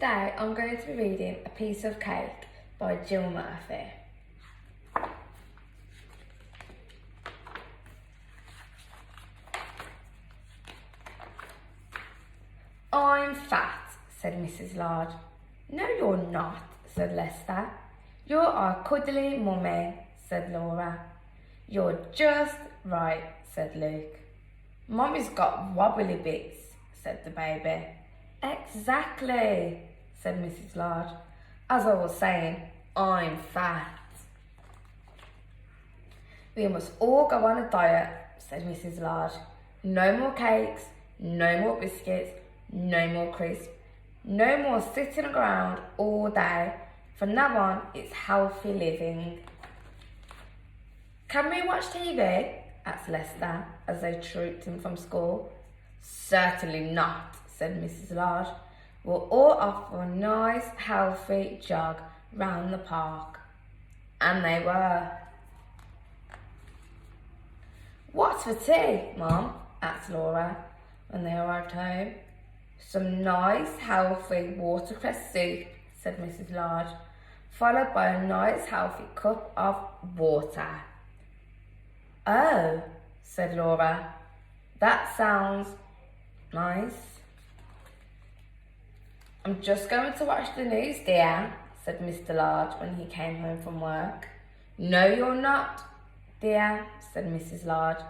Today I'm going to be reading A Piece of Cake by Jill Murphy. I'm fat, said Mrs. Large. No, you're not, said Lester. You're our cuddly mummy, said Laura. You're just right, said Luke. Mummy's got wobbly bits, said the baby. Exactly, said Mrs. Large. As I was saying, I'm fat. We must all go on a diet, said Mrs. Large. No more cakes, no more biscuits, no more crisps, no more sitting around all day. From now on, it's healthy living. Can we watch TV? Asked Lester as they trooped in from school. Certainly not, said Mrs. Large. We'll all off for a nice, healthy jog round the park. And they were. What's for tea, Mum? Asked Laura when they arrived home. Some nice, healthy watercress soup, said Mrs. Large, followed by a nice, healthy cup of water. Oh, said Laura. That sounds nice. I'm just going to watch the news, dear, said Mr. Large when he came home from work. No, you're not, dear, said Mrs. Large.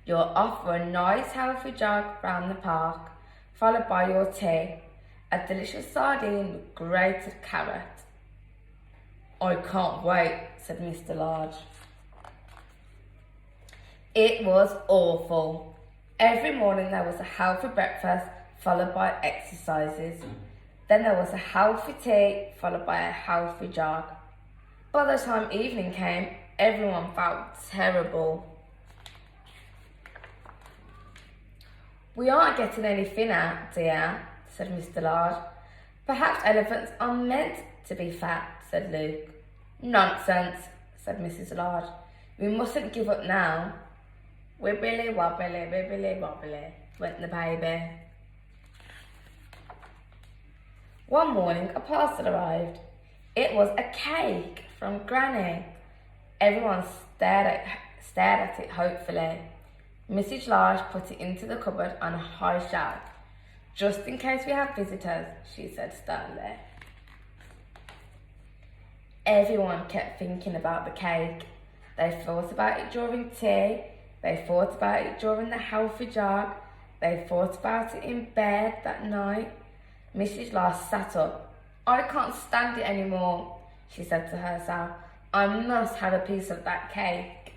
You're off for a nice, healthy jog round the park, followed by your tea, a delicious sardine with grated carrot. I can't wait, said Mr. Large. It was awful. Every morning there was a healthy breakfast, followed by exercises. Then there was a healthy tea, followed by a healthy jog. By the time evening came, everyone felt terrible. We aren't getting any thinner, dear, said Mr. Large. Perhaps elephants are meant to be fat, said Luke. Nonsense, said Mrs. Large. We mustn't give up now. Wibbly wobbly, went the baby. One morning a parcel arrived. It was a cake from Granny. Everyone stared at it hopefully. Mrs. Large put it into the cupboard on a high shelf. Just in case we have visitors, she said sternly. Everyone kept thinking about the cake. They thought about it during tea. They thought about it during the healthy jog. They thought about it in bed that night. Mrs. Large sat up. I can't stand it anymore, she said to herself. I must have a piece of that cake.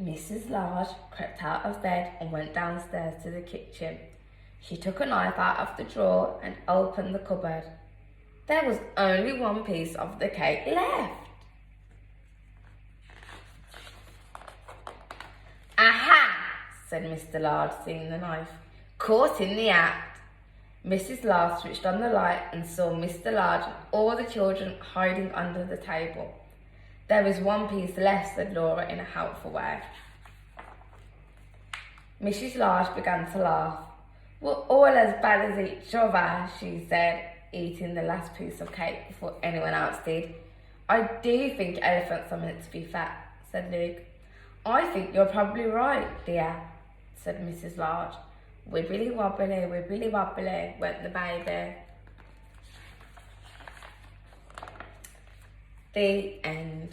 Mrs. Large crept out of bed and went downstairs to the kitchen. She took a knife out of the drawer and opened the cupboard. There was only one piece of the cake left. Aha! said Mr. Large, seeing the knife. Caught in the act. Mrs. Large switched on the light and saw Mr. Large and all the children hiding under the table. There is one piece left, said Laura in a helpful way. Mrs. Large began to laugh. We're all as bad as each other, she said, eating the last piece of cake before anyone else did. I do think elephants are meant to be fat, said Luke. I think you're probably right, dear, said Mrs. Large. Wibbly wobbly, went the baby. The end.